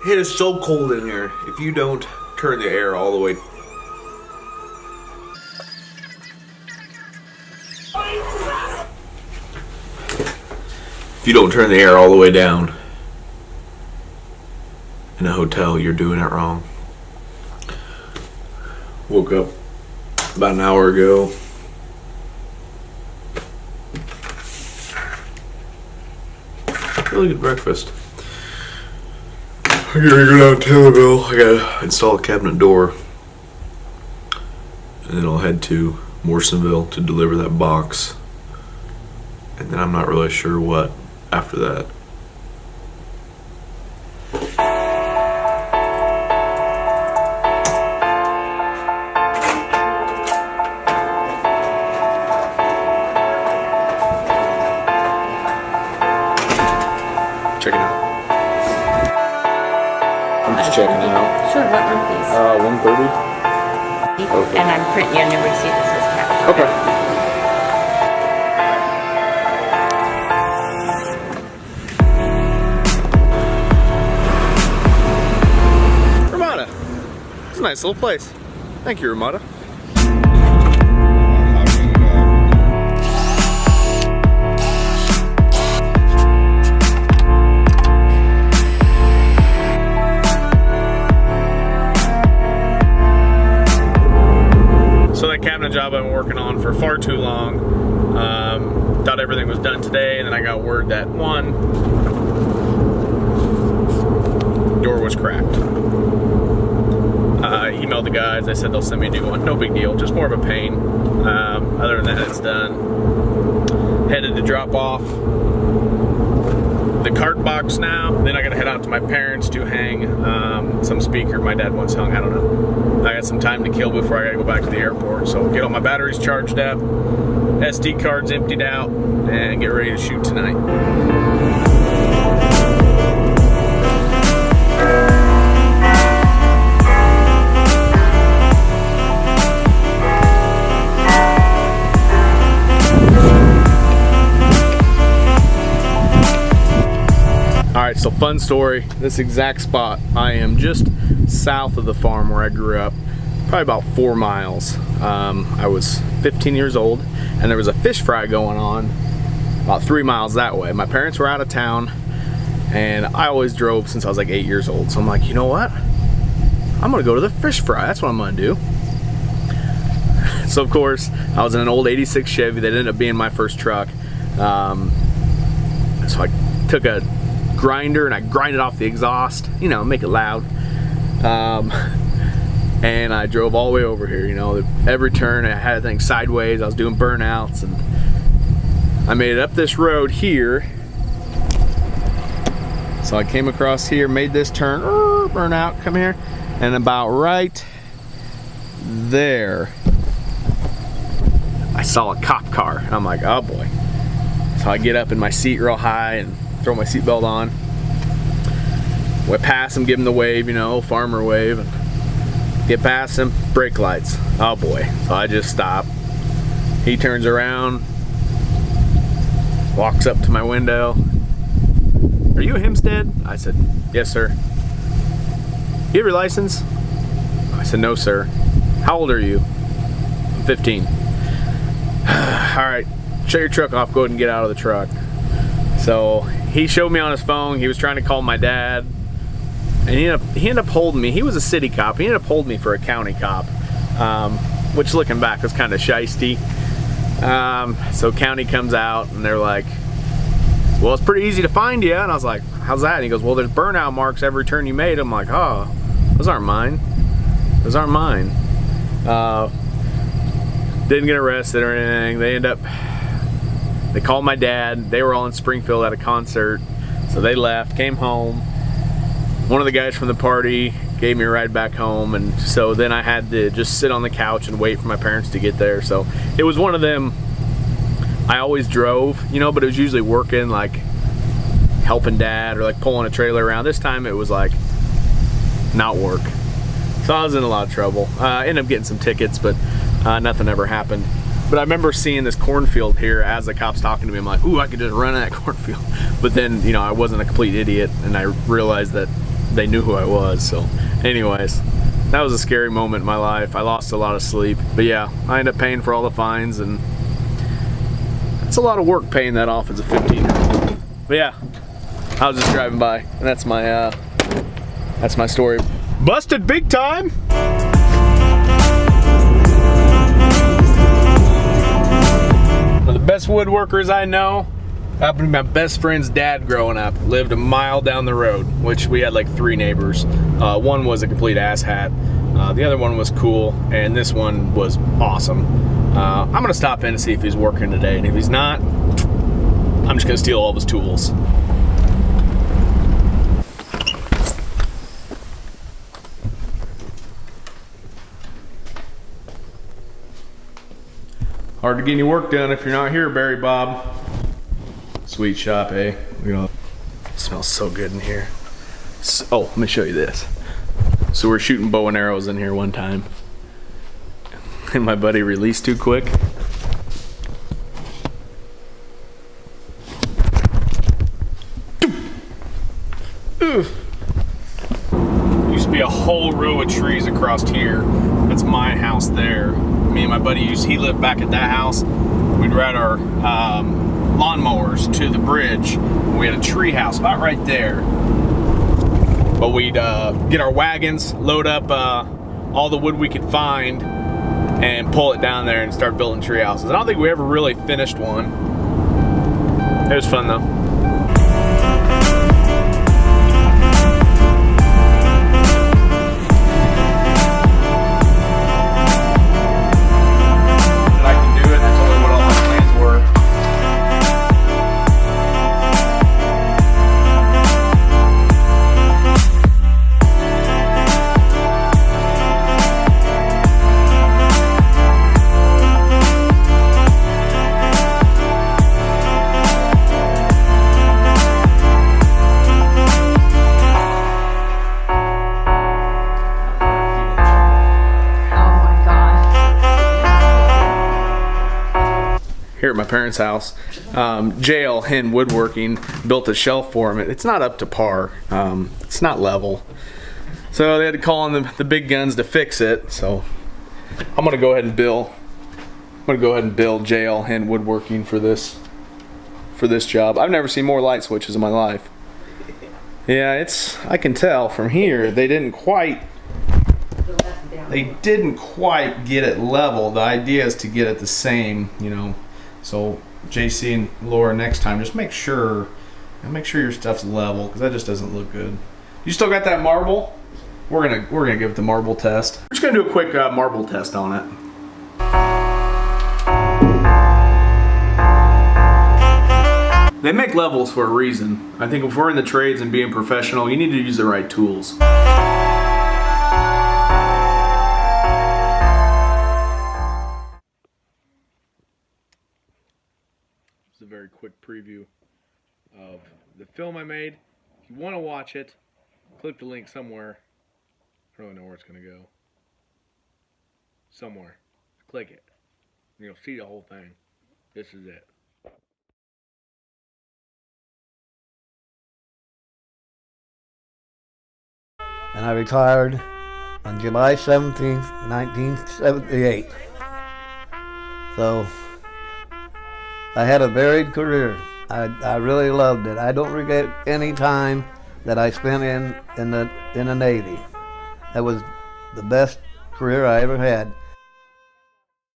It is so cold in here. If you don't turn the air all the way. If you don't turn the air all the way down in a hotel, you're doing it wrong. Woke up about an hour ago. Really good breakfast. I gotta go down to Taylorville. I gotta install a cabinet door. And then I'll head to Morrisonville to deliver that box. And then I'm not really sure what after that. Check it out. I'm just checking out. Sure, what room, please? 130. Perfect. And I'm printing you a new receipt that says cash. Okay. Ramada. It's a nice little place. Thank you, Ramada. Cabinet job I've been working on for far too long. Thought everything was done today, and then I got word that one door was cracked. Emailed the guys. They said they'll send me a new one. No big deal, just more of a pain. Other than that, it's done. Headed to drop off the cart box now. Then I gotta head out to my parents to hang some speaker my dad once hung. I don't know. I got some time to kill before I gotta go back to the airport. So get all my batteries charged up, SD cards emptied out, and get ready to shoot tonight. Alright, so fun story. This exact spot, I am just south of the farm where I grew up, probably about 4 miles. I was 15 years old, and there was a fish fry going on about 3 miles that way. My parents were out of town, and I always drove since I was like 8 years old. So I'm like, you know what? I'm gonna go to the fish fry. That's what I'm gonna do. So of course, I was in an old 86 Chevy that ended up being my first truck. So I took a grinder and I grinded off the exhaust, you know, make it loud. And I drove all the way over here, you know, every turn I had things sideways. I was doing burnouts, and I made it up this road here. So I came across here, made this turn, burnout, come here, and about right there, I saw a cop car. And I'm like, oh boy. So I get up in my seat real high and throw my seatbelt on. I pass him, give him the wave, you know, farmer wave, and get past him, brake lights. Oh boy. So I just stop. He turns around, walks up to my window. Are you a Himstedt? I said, yes, sir. You have your license? I said, no, sir. How old are you? I'm 15. All right, shut your truck off, go ahead and get out of the truck. So he showed me on his phone. He was trying to call my dad, and he ended up holding me. He was a city cop. He ended up holding me for a county cop, which looking back was kind of shysty. So county comes out and they're like, well, it's pretty easy to find you. And I was like, how's that? And he goes, well, there's burnout marks every turn you made. I'm like, oh, those aren't mine. Those aren't mine. Didn't get arrested or anything. They called my dad. They were all in Springfield at a concert. So they left, came home. One of the guys from the party gave me a ride back home, and so then I had to just sit on the couch and wait for my parents to get there. So it was one of them, I always drove, you know, but it was usually working, like helping dad or like pulling a trailer around. This time it was like not work. So I was in a lot of trouble. I ended up getting some tickets, but nothing ever happened. But I remember seeing this cornfield here as the cop's talking to me. I'm like, ooh, I could just run in that cornfield. But then, you know, I wasn't a complete idiot, and I realized that they knew who I was. So anyways, that was a scary moment in my life. I lost a lot of sleep, but yeah, I ended up paying for all the fines, and it's a lot of work paying that off as a 15-year-old. But yeah, I was just driving by, and that's my story. Busted big time. One of the best woodworkers I know happened to be my best friend's dad growing up. Lived a mile down the road, which we had like 3 neighbors. One was a complete asshat. The other one was cool, and this one was awesome. I'm gonna stop in and see if he's working today, and if he's not, I'm just gonna steal all of his tools. Hard to get any work done if you're not here, Barry Bob. Sweet shop, eh? It smells so good in here. Oh, let me show you this. So we're shooting bow and arrows in here one time, and my buddy released too quick. Used to be a whole row of trees across here. That's my house there. Me and my buddy he lived back at that house. We'd ride our lawnmowers to the bridge. We had a tree house about right there. But we'd get our wagons, load up all the wood we could find, and pull it down there and start building tree houses. I don't think we ever really finished one. It was fun though. Here at my parents' house, JL Hen Woodworking built a shelf for him. It's not up to par. It's not level. So they had to call in the big guns to fix it. So I'm gonna go ahead and build JL Hen Woodworking for this job. I've never seen more light switches in my life. Yeah, I can tell from here they didn't quite get it level. The idea is to get it the same, you know. So JC and Laura, next time, just make sure your stuff's level, because that just doesn't look good. You still got that marble? We're gonna give it the marble test. We're just gonna do a quick marble test on it. They make levels for a reason. I think if we're in the trades and being professional, you need to use the right tools. A very quick preview of the film I made. If you want to watch it, click the link somewhere. I don't really know where it's going to go. Somewhere. Click it. And you'll see the whole thing. This is it. And I retired on July 17th, 1978. So I had a varied career. I really loved it. I don't regret any time that I spent in the Navy. That was the best career I ever had.